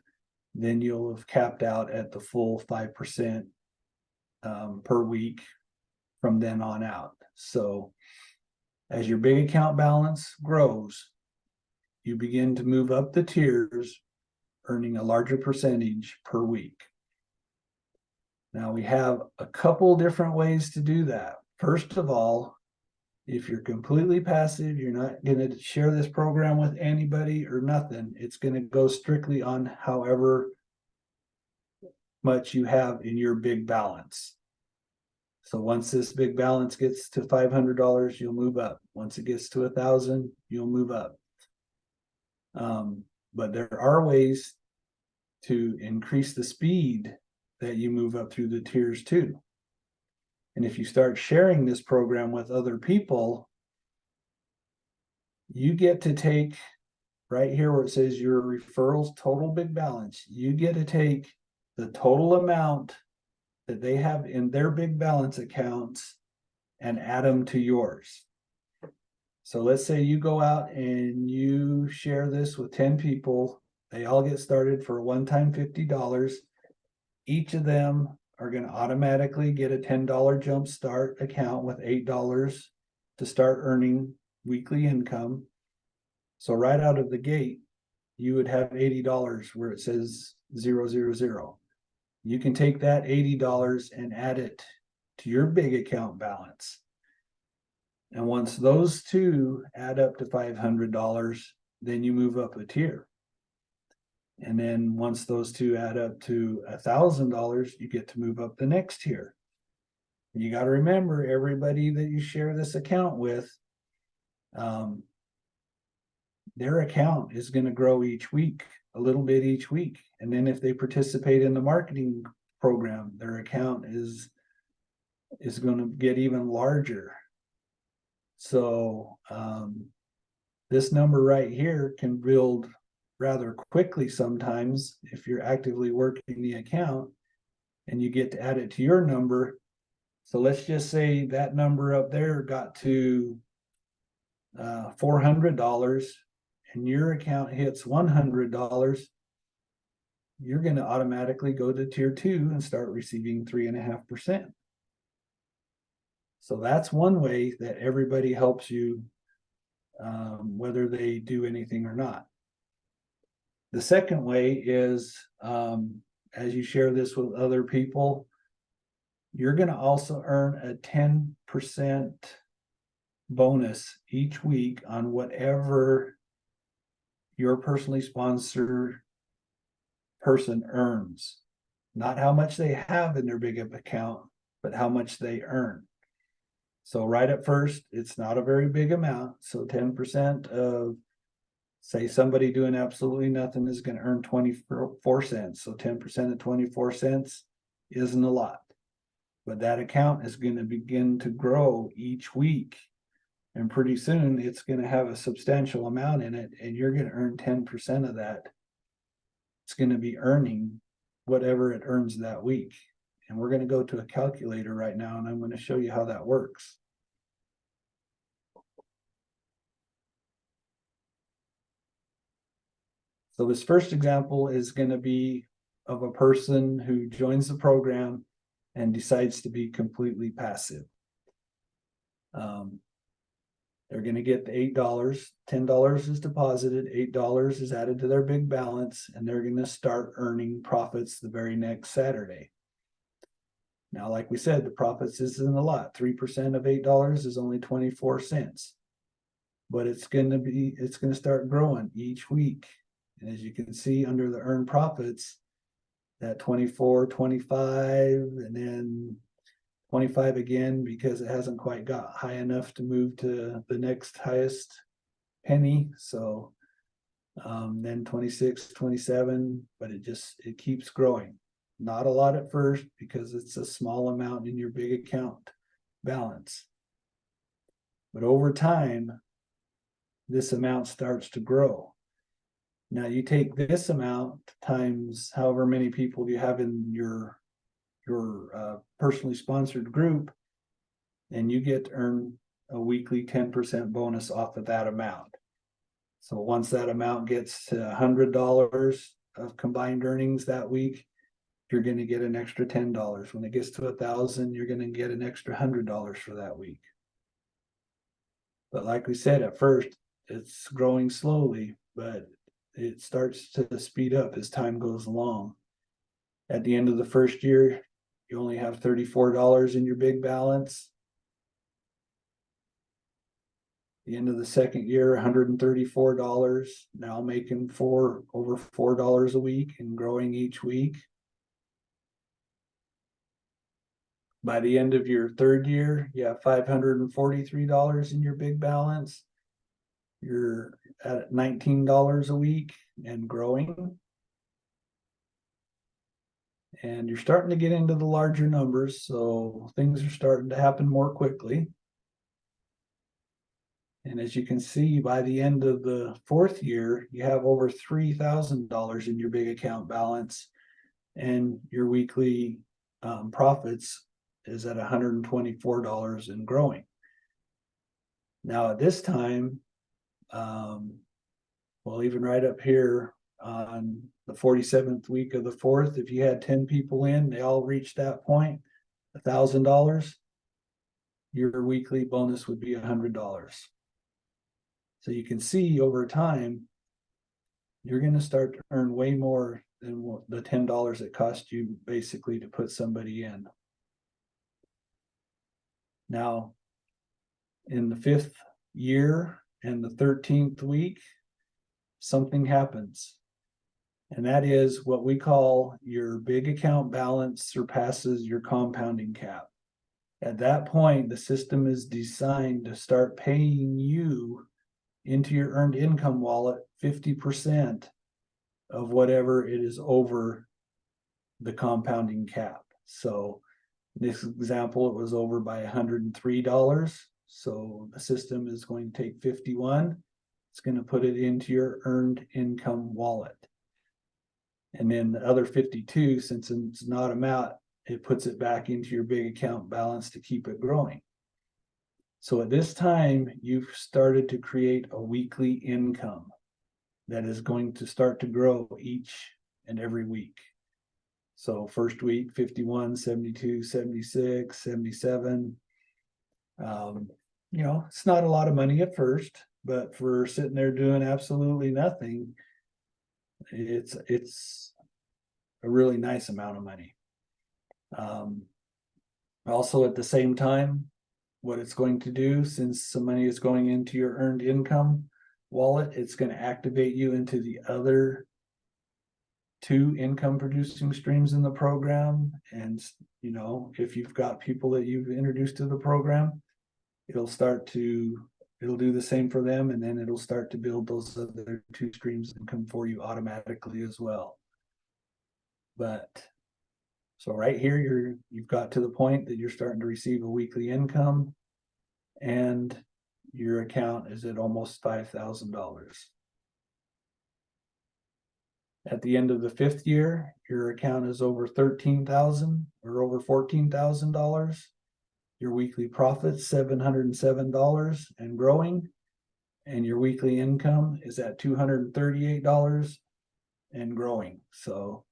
then you'll have capped out at the full 5% per week from then on out. So as your big account balance grows, you begin to move up the tiers, earning a larger percentage per week. Now we have a couple different ways to do that. First of all, if you're completely passive, you're not going to share this program with anybody or nothing. It's going to go strictly on however much you have in your big balance. So once this big balance gets to $500, you'll move up. Once it gets to 1,000, you'll move up. But there are ways to increase the speed that you move up through the tiers too. And if you start sharing this program with other people, you get to take right here where it says your referrals total big balance, you get to take the total amount that they have in their big balance accounts and add them to yours. So let's say you go out and you share this with 10 people. They all get started for a one-time $50. Each of them are going to automatically get a $10 jump start account with $8 to start earning weekly income. So right out of the gate, you would have $80 where it says 000. You can take that $80 and add it to your big account balance. And once those two add up to $500, then you move up a tier. And then once those two add up to $1,000, you get to move up the next tier. You got to remember, everybody that you share this account with, their account is going to grow each week, a little bit each week. And then if they participate in the marketing program, their account is going to get even larger. So this number right here can build rather quickly sometimes if you're actively working the account and you get to add it to your number. So let's just say that number up there got to $400 and your account hits $100, you're going to automatically go to tier 2 and start receiving 3.5%. So that's one way that everybody helps you, whether they do anything or not. The second way is, as you share this with other people, you're going to also earn a 10% bonus each week on whatever your personally sponsored person earns. Not how much they have in their big account, but how much they earn. So right at first, it's not a very big amount. So 10% of, say, somebody doing absolutely nothing is going to earn 24 cents. So 10% of 24 cents isn't a lot. But that account is going to begin to grow each week. And pretty soon it's going to have a substantial amount in it, and you're going to earn 10% of that. It's going to be earning whatever it earns that week. And we're going to go to a calculator right now, and I'm going to show you how that works. So this first example is going to be of a person who joins the program and decides to be completely passive. They're going to get the $8. $10 is deposited, $8 is added to their big balance, and they're going to start earning profits the very next Saturday. Now, like we said, the profits isn't a lot. 3% of $8 is only 24 cents. But it's going to start growing each week. And as you can see under the earned profits, that 24, 25, and then 25 again, because it hasn't quite got high enough to move to the next highest penny. So then 26, 27, but it keeps growing. Not a lot at first because it's a small amount in your big account balance. But over time, this amount starts to grow. Now you take this amount times however many people you have in your personally sponsored group, and you get to earn a weekly 10% bonus off of that amount. So once that amount gets to $100 of combined earnings that week, you're going to get an extra $10. When it gets to 1,000, you're going to get an extra $100 for that week. But like we said, at first, it's growing slowly, but it starts to speed up as time goes along. At the end of the first year, you only have $34 in your big balance. The end of the second year, $134, now making over $4 a week and growing each week. By the end of your third year, you have $543 in your big balance. You're at $19 a week and growing. And you're starting to get into the larger numbers, so things are starting to happen more quickly. And as you can see, by the end of the fourth year, you have over $3,000 in your big account balance, and your weekly profits is at $124 and growing. Now at this time, well, even right up here on the 47th week of the fourth, if you had 10 people in, they all reached that point, $1,000, your weekly bonus would be $100. So you can see over time, you're going to start to earn way more than the $10 it cost you basically to put somebody in. Now, in the fifth year and the 13th week, something happens. And that is what we call your big account balance surpasses your compounding cap. At that point, the system is designed to start paying you into your earned income wallet 50% of whatever it is over the compounding cap. So in this example, it was over by $103. So the system is going to take 51. It's going to put it into your earned income wallet. And then the other 52, since it's not amount, it puts it back into your big account balance to keep it growing. So at this time, you've started to create a weekly income that is going to start to grow each and every week. So first week, 51, 72, 76, 77. It's not a lot of money at first, but for sitting there doing absolutely nothing, it's a really nice amount of money. Also at the same time, what it's going to do, since some money is going into your earned income wallet, it's going to activate you into the other 2 income producing streams in the program. And if you've got people that you've introduced to the program, it'll do the same for them, and then it'll start to build those other 2 streams of income for you automatically as well. So right here, you've got to the point that you're starting to receive a weekly income, and your account is at almost $5,000. At the end of the 5th year, your account is over $13,000 or over $14,000. Your weekly profit's $707 and growing, and your weekly income is at $238 and growing. So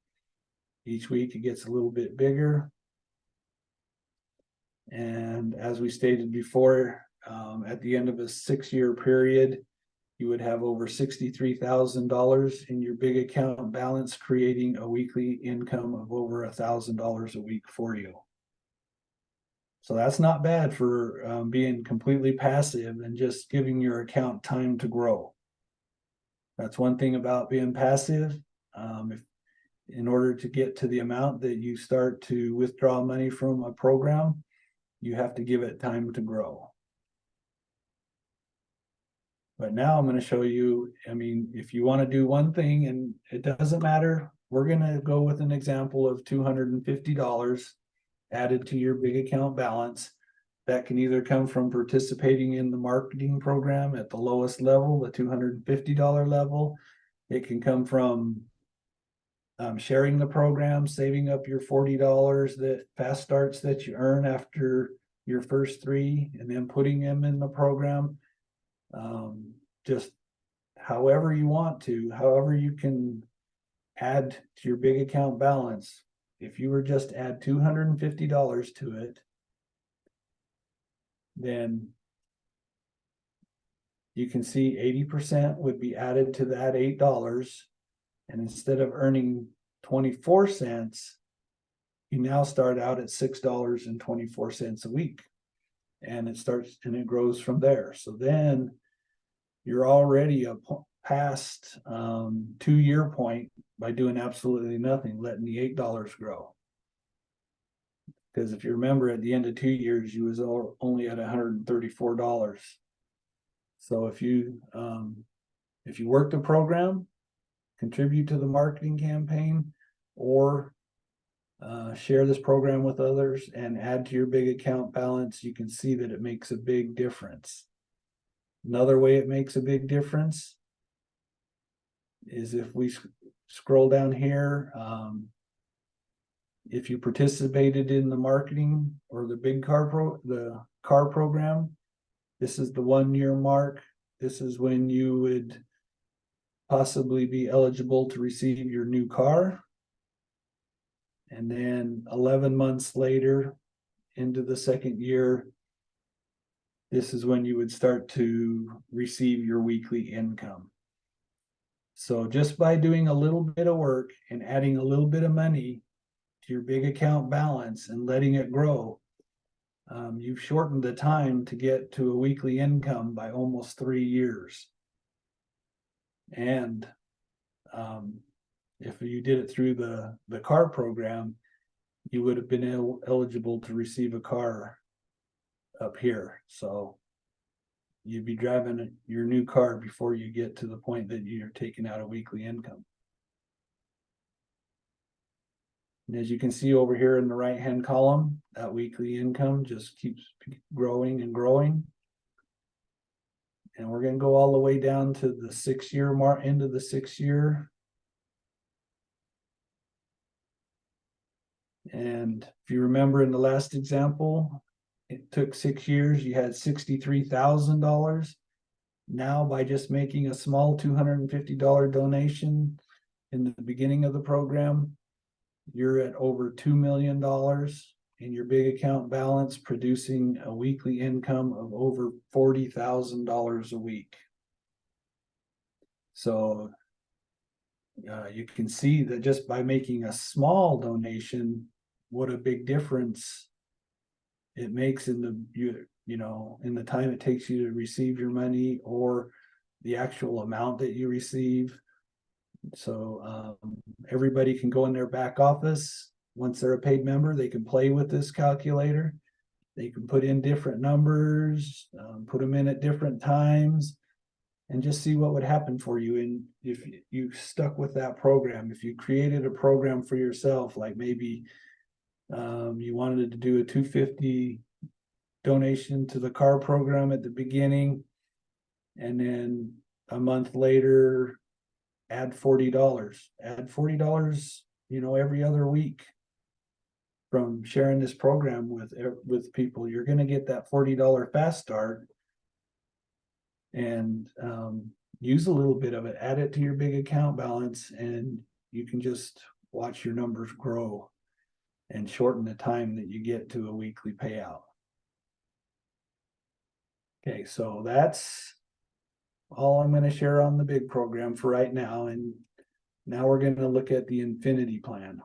each week it gets a little bit bigger. And as we stated before, at the end of a 6-year period, you would have over $63,000 in your big account balance, creating a weekly income of over $1,000 a week for you. So that's not bad for being completely passive and just giving your account time to grow. That's one thing about being passive. In order to get to the amount that you start to withdraw money from a program, you have to give it time to grow. But now I'm going to show you, if you want to do one thing, and it doesn't matter, we're going to go with an example of $250 added to your big account balance. that can either come from participating in the marketing program at the lowest level, the $250 level. It can come from sharing the program, saving up your $40 that fast starts that you earn after your first 3, and then putting them in the program. Just however you want to, however you can add to your big account balance. If you were just add $250 to it, then you can see 80% would be added to that $8. And instead of earning 24 cents, you now start out at $6.24 a week. And it grows from there. So then you're already past 2-year point by doing absolutely nothing, letting the $8 grow. Because if you remember, at the end of 2 years, you was only at $134. So if you work the program, contribute to the marketing campaign, or share this program with others and add to your big account balance, you can see that it makes a big difference. Another way it makes a big difference is if we scroll down here, if you participated in the marketing or the car program, this is the 1-year mark. This is when you would possibly be eligible to receive your new car. And then 11 months later, into the 2nd year, this is when you would start to receive your weekly income. So just by doing a little bit of work and adding a little bit of money to your big account balance and letting it grow, you've shortened the time to get to a weekly income by almost 3 years. And if you did it through the car program, you would have been eligible to receive a car up here. So you'd be driving your new car before you get to the point that you're taking out a weekly income. And as you can see over here in the right-hand column, that weekly income just keeps growing and growing. And we're going to go all the way down to the 6-year mark, into the 6th year. And if you remember in the last example, it took 6 years, you had $63,000. Now, by just making a small $250 donation in the beginning of the program, you're at over $2 million in your big account balance, producing a weekly income of over $40,000 a week. So you can see that just by making a small donation, what a big difference it makes in in the time it takes you to receive your money, or the actual amount that you receive. So everybody can go in their back office. Once they're a paid member, they can play with this calculator. They can put in different numbers, put them in at different times, and just see what would happen for you. And if you stuck with that program, if you created a program for yourself, like maybe you wanted to do a $250 donation to the car program at the beginning, and then a month later add $40 every other week from sharing this program with people. You're going to get that $40 fast start, and use a little bit of it, add it to your big account balance, and you can just watch your numbers grow and shorten the time that you get to a weekly payout. Okay, so that's all I'm going to share on the big program for right now. And now we're going to look at the Infinity plan.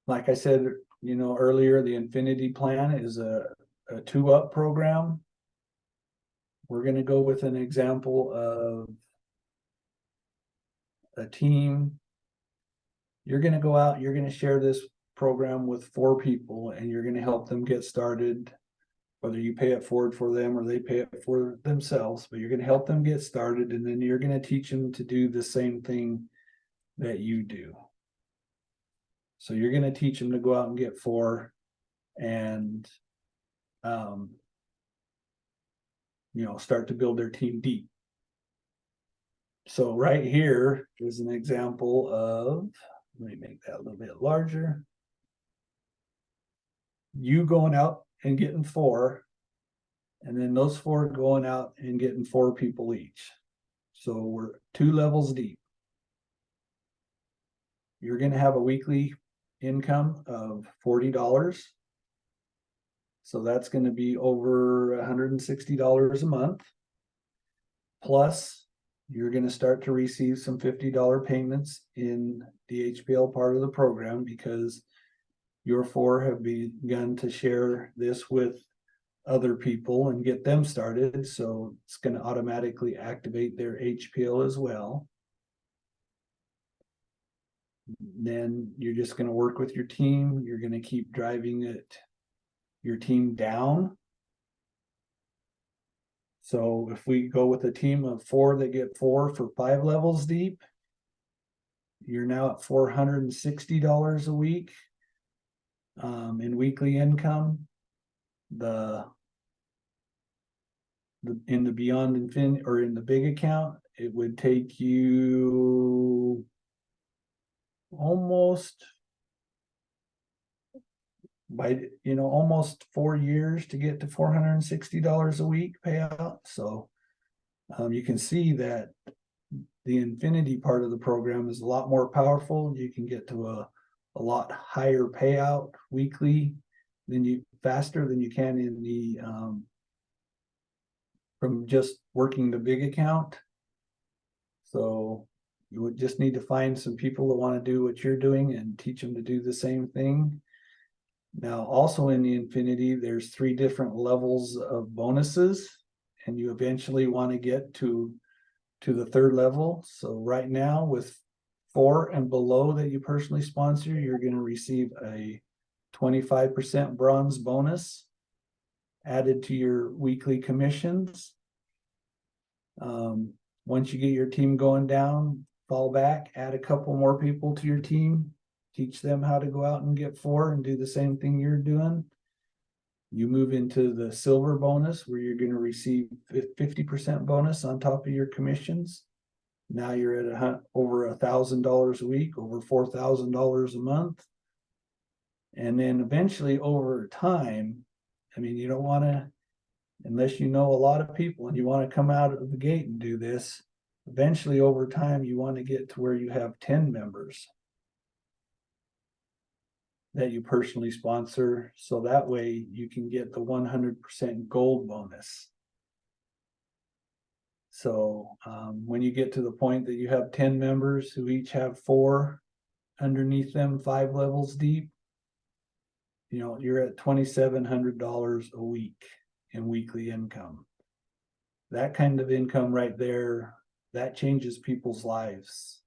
Like I said, earlier, the Infinity plan is a 2-up program. We're going to go with an example of a team. You're going to go out, you're going to share this program with 4 people, and you're going to help them get started, whether you pay it forward for them or they pay it for themselves, but you're going to help them get started, and then you're going to teach them to do the same thing that you do. So you're going to teach them to go out and get 4 and, start to build their team deep. So right here is an example of, let me make that a little bit larger. You going out and getting 4, and then those 4 going out and getting 4 people each. So we're 2 levels deep. You're going to have a weekly income of $40. So that's going to be over $160 a month. Plus, you're going to start to receive some $50 payments in the HPL part of the program because your 4 have begun to share this with other people and get them started. So it's going to automatically activate their HPL as well. Then you're just going to work with your team. You're going to keep driving your team down. So if we go with a team of 4 that get 4 for 5 levels deep, you're now at $460 a week in weekly income. In the Beyond Infinity or in the big account, it would take you almost almost 4 years to get to $460 a week payout. So you can see that the Infinity part of the program is a lot more powerful. You can get to a lot higher payout weekly faster than you can in the from just working the big account. So you would just need to find some people that want to do what you're doing and teach them to do the same thing. Now, also in the Infinity, there's 3 different levels of bonuses, and you eventually want to get to the 3rd level. So right now with 4 and below that you personally sponsor, you're going to receive a 25% bronze bonus added to your weekly commissions. Once you get your team going down, fall back, add a couple more people to your team, teach them how to go out and get 4 and do the same thing you're doing. You move into the silver bonus where you're going to receive 50% bonus on top of your commissions. Now you're at over $1,000 a week, over $4,000 a month. And then eventually over time, you don't want to, unless you know a lot of people and you want to come out of the gate and do this, eventually over time, you want to get to where you have 10 members that you personally sponsor. So that way you can get the 100% gold bonus. So when you get to the point that you have 10 members who each have 4 underneath them, 5 levels deep, you're at $2,700 a week in weekly income. That kind of income right there, that changes people's lives.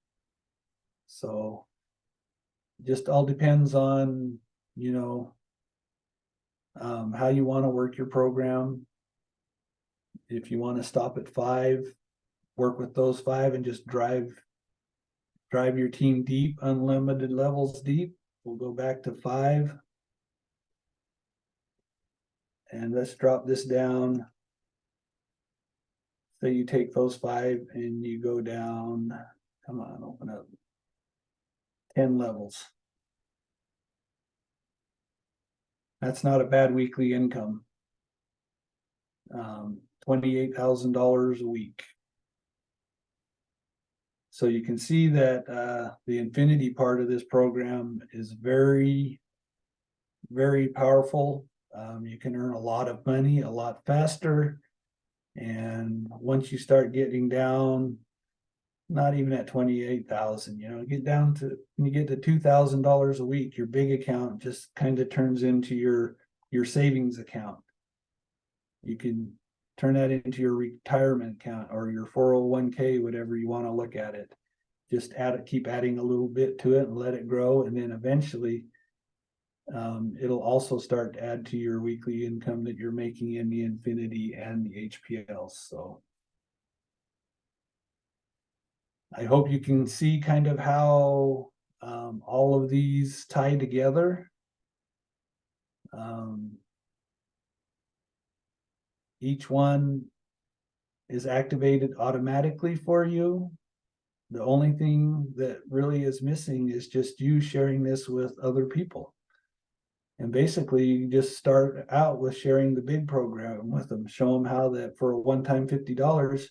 So just all depends on, how you want to work your program. If you want to stop at 5, work with those 5 and just drive your team deep, unlimited levels deep. We'll go back to 5. And let's drop this down. So you take those 5 and you go down, come on, open up, 10 levels. That's not a bad weekly income. $28,000 a week. So you can see that the Infinity part of this program is very, very powerful. You can earn a lot of money a lot faster. And once you start getting down, not even at 28,000, get down to, when you get to $2,000 a week, your big account just kind of turns into your savings account. You can turn that into your retirement account or your 401k, whatever you want to look at it. Just keep adding a little bit to it and let it grow. And then eventually it'll also start to add to your weekly income that you're making in the Infinity and the HPL. So I hope you can see kind of how All of these tie together. Each one is activated automatically for you. The only thing that really is missing is just you sharing this with other people. And basically, you just start out with sharing the big program with them, show them how that for a one-time $50,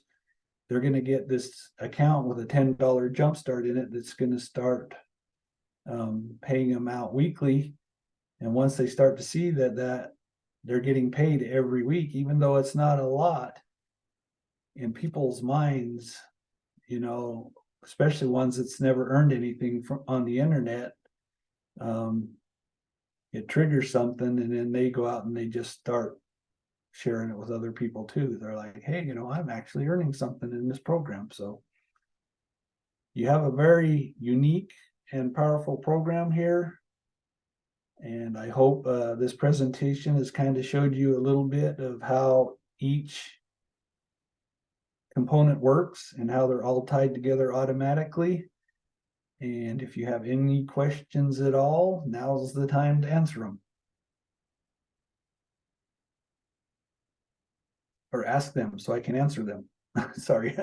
they're going to get this account with a $10 jumpstart in it that's going to start paying them out weekly. And once they start to see that they're getting paid every week, even though it's not a lot, in people's minds, you know, especially ones that's never earned anything from on the internet, it triggers something, and then they go out and they just start sharing it with other people too. They're like, hey, you know, I'm actually earning something in this program. So you have a very unique and powerful program here. And I hope this presentation has kind of showed you a little bit of how each component works and how they're all tied together automatically. And if you have any questions at all, now's the time to answer them. Or ask them so I can answer them. Sorry.